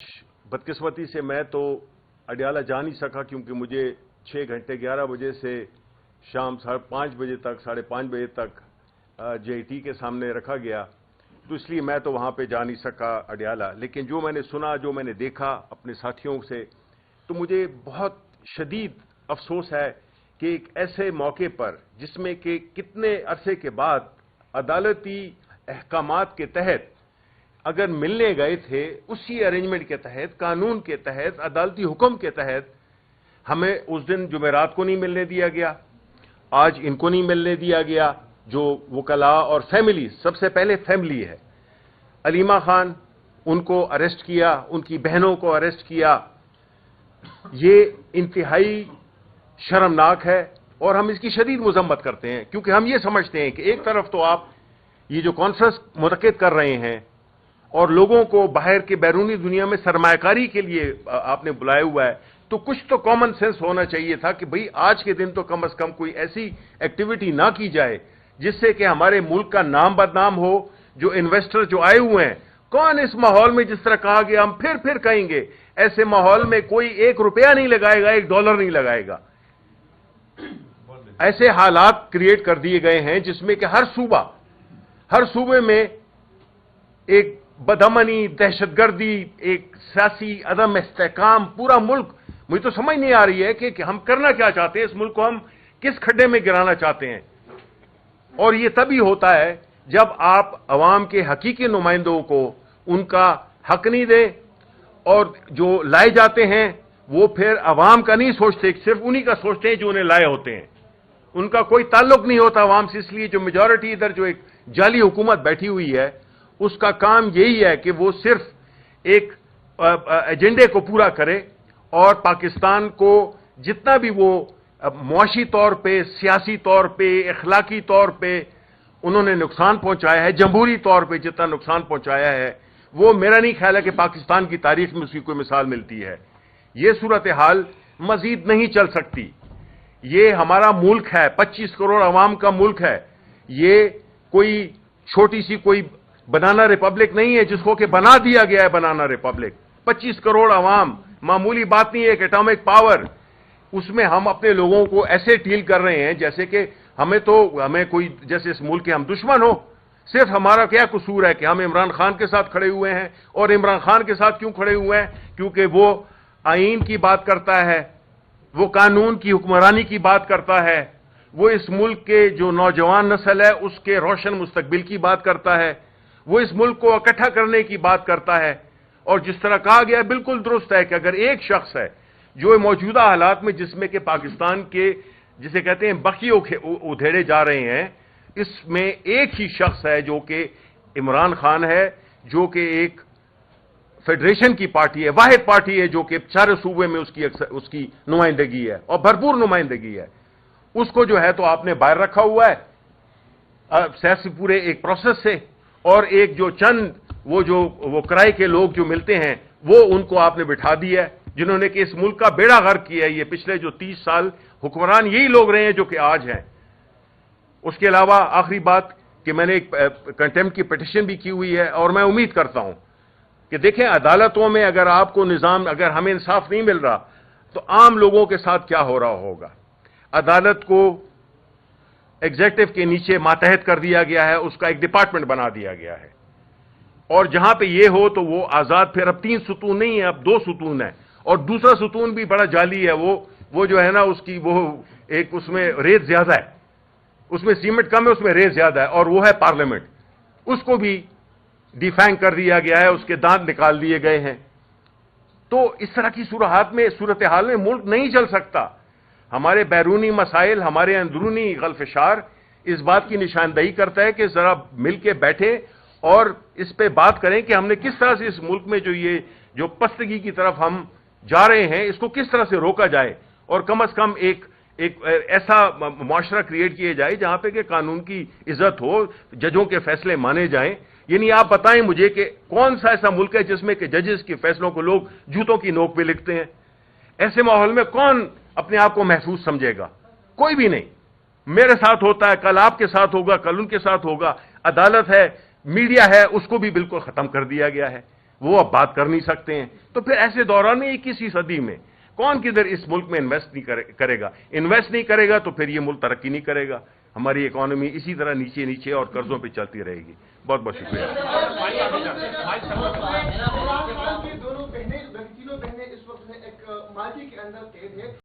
بدقسمتی سے میں تو اڈیالہ جا نہیں سکا کیونکہ مجھے 6 گھنٹے 11 بجے سے شام 5:30 بجے تک 5:30 بجے تک جے ٹی کے سامنے رکھا گیا، تو اس لیے میں تو وہاں پہ جا نہیں سکا اڈیالہ۔ لیکن جو میں نے سنا، جو میں نے دیکھا اپنے ساتھیوں سے، تو مجھے بہت شدید افسوس ہے کہ ایک ایسے موقع پر جس میں کہ کتنے عرصے کے بعد عدالتی احکامات کے تحت اگر ملنے گئے تھے، اسی ارینجمنٹ کے تحت، قانون کے تحت، عدالتی حکم کے تحت، ہمیں اس دن جمعرات کو نہیں ملنے دیا گیا، آج ان کو نہیں ملنے دیا گیا، جو وکلاء اور فیملی، سب سے پہلے فیملی ہے۔ علیمہ خان، ان کو اریسٹ کیا، ان کی بہنوں کو اریسٹ کیا، یہ انتہائی شرمناک ہے اور ہم اس کی شدید مذمت کرتے ہیں، کیونکہ ہم یہ سمجھتے ہیں کہ ایک طرف تو آپ یہ جو کانفرنس منعقد کر رہے ہیں اور لوگوں کو باہر کے بیرونی دنیا میں سرمایہ کاری کے لیے آپ نے بلایا ہوا ہے، تو کچھ تو کامن سینس ہونا چاہیے تھا کہ بھئی آج کے دن تو کم از کم کوئی ایسی ایکٹیویٹی نہ کی جائے جس سے کہ ہمارے ملک کا نام بدنام ہو۔ جو انویسٹر جو آئے ہوئے ہیں، کون اس ماحول میں، جس طرح کہا گیا، ہم پھر کہیں گے، ایسے ماحول میں کوئی $1 نہیں لگائے گا، $1 نہیں لگائے گا۔ ایسے حالات کریٹ کر دیے گئے ہیں جس میں کہ ہر صوبے میں ایک بدامنی، دہشت گردی، ایک سیاسی عدم استحکام، پورا ملک، مجھے تو سمجھ نہیں آ رہی ہے کہ ہم کرنا کیا چاہتے ہیں، اس ملک کو ہم کس کھڈے میں گرانا چاہتے ہیں۔ اور یہ تبھی ہوتا ہے جب آپ عوام کے حقیقی نمائندوں کو ان کا حق نہیں دیں، اور جو لائے جاتے ہیں وہ پھر عوام کا نہیں سوچتے، صرف انہی کا سوچتے ہیں جو انہیں لائے ہوتے ہیں، ان کا کوئی تعلق نہیں ہوتا عوام سے۔ اس لیے جو میجورٹی ادھر جو ایک جعلی حکومت بیٹھی ہوئی ہے، اس کا کام یہی ہے کہ وہ صرف ایک ایجنڈے کو پورا کرے، اور پاکستان کو جتنا بھی وہ معاشی طور پہ، سیاسی طور پہ، اخلاقی طور پہ انہوں نے نقصان پہنچایا ہے، جمہوری طور پہ جتنا نقصان پہنچایا ہے، وہ میرا نہیں خیال ہے کہ پاکستان کی تاریخ میں اس کی کوئی مثال ملتی ہے۔ یہ صورتحال مزید نہیں چل سکتی۔ یہ ہمارا ملک ہے، 25 کروڑ عوام کا ملک ہے، یہ کوئی چھوٹی سی کوئی بنانا ریپبلک نہیں ہے جس کو کہ بنا دیا گیا ہے بنانا ریپبلک۔ 25 کروڑ عوام معمولی بات نہیں ہے، ایک ایٹامک پاور، اس میں ہم اپنے لوگوں کو ایسے ڈیل کر رہے ہیں جیسے کہ ہمیں کوئی، جیسے اس ملک کے ہم دشمن ہو۔ صرف ہمارا کیا قصور ہے کہ ہم عمران خان کے ساتھ کھڑے ہوئے ہیں، اور عمران خان کے ساتھ کیوں کھڑے ہوئے ہیں؟ کیونکہ وہ آئین کی بات کرتا ہے، وہ قانون کی حکمرانی کی بات کرتا ہے، وہ اس ملک کے جو نوجوان نسل ہے اس کے روشن مستقبل کی بات کرتا ہے، وہ اس ملک کو اکٹھا کرنے کی بات کرتا ہے۔ اور جس طرح کہا گیا بالکل درست ہے کہ اگر ایک شخص ہے جو موجودہ حالات میں، جس میں کہ پاکستان کے جسے کہتے ہیں بقی ادھیڑے جا رہے ہیں، اس میں ایک ہی شخص ہے جو کہ عمران خان ہے، جو کہ ایک فیڈریشن کی پارٹی ہے، واحد پارٹی ہے جو کہ سارے صوبے میں اس کی نمائندگی ہے اور بھرپور نمائندگی ہے۔ اس کو جو ہے تو آپ نے باہر رکھا ہوا ہے سیاسی پورے ایک پروسیس سے، اور ایک جو چند وہ کرائے کے لوگ جو ملتے ہیں، وہ ان کو آپ نے بٹھا دیا ہے، جنہوں نے کہ اس ملک کا بیڑا غرق کیا ہے۔ یہ پچھلے جو 30 سال حکمران یہی لوگ رہے ہیں جو کہ آج ہیں۔ اس کے علاوہ آخری بات کہ میں نے ایک کنٹیمپٹ کی پٹیشن بھی کی ہوئی ہے، اور میں امید کرتا ہوں کہ دیکھیں عدالتوں میں اگر آپ کو اگر ہمیں انصاف نہیں مل رہا تو عام لوگوں کے ساتھ کیا ہو رہا ہوگا۔ عدالت کو ایگزیکٹو کے نیچے ماتحت کر دیا گیا ہے، اس کا ایک ڈپارٹمنٹ بنا دیا گیا ہے، اور جہاں پہ یہ ہو تو وہ آزاد، پھر اب 3 ستون نہیں ہے، اب 2 ستون ہے، اور دوسرا ستون بھی بڑا جعلی ہے، وہ جو ہے نا اس کی وہ ایک اس میں ریت زیادہ ہے، اس میں سیمنٹ کم ہے، اس میں ریت زیادہ ہے، اور وہ ہے پارلیمنٹ۔ اس کو بھی ڈیفینگ کر دیا گیا ہے، اس کے دانت نکال دیے گئے ہیں۔ تو اس طرح کی صورتحال میں ملک نہیں چل سکتا۔ ہمارے بیرونی مسائل، ہمارے اندرونی غلفشار اس بات کی نشاندہی کرتا ہے کہ ذرا مل کے بیٹھے اور اس پہ بات کریں کہ ہم نے کس طرح سے اس ملک میں جو پستگی کی طرف ہم جا رہے ہیں، اس کو کس طرح سے روکا جائے، اور کم از کم ایک ایسا معاشرہ کریٹ کیے جائے جہاں پہ کہ قانون کی عزت ہو، ججوں کے فیصلے مانے جائیں۔ یعنی آپ بتائیں مجھے کہ کون سا ایسا ملک ہے جس میں کہ ججز کے فیصلوں کو لوگ جوتوں کی نوک پہ لکھتے ہیں؟ ایسے ماحول میں کون اپنے آپ کو محفوظ سمجھے گا؟ کوئی بھی نہیں۔ میرے ساتھ ہوتا ہے، کل آپ کے ساتھ ہوگا، کل ان کے ساتھ ہوگا۔ عدالت ہے، میڈیا ہے، اس کو بھی بالکل ختم کر دیا گیا ہے۔ وہ اب بات کر نہیں سکتے ہیں. تو پھر ایسے دوران میں 21ویں صدی میں کون کدھر اس ملک میں انویسٹ نہیں کرے گا؟ انویسٹ نہیں کرے گا تو پھر یہ ملک ترقی نہیں کرے گا. ہماری اکانومی اسی طرح نیچے نیچے اور قرضوں پہ چلتی رہے گی. بہت بہت شکریہ. تینوں بہنیں اس وقت ایک ماضی کے اندر قید ہے.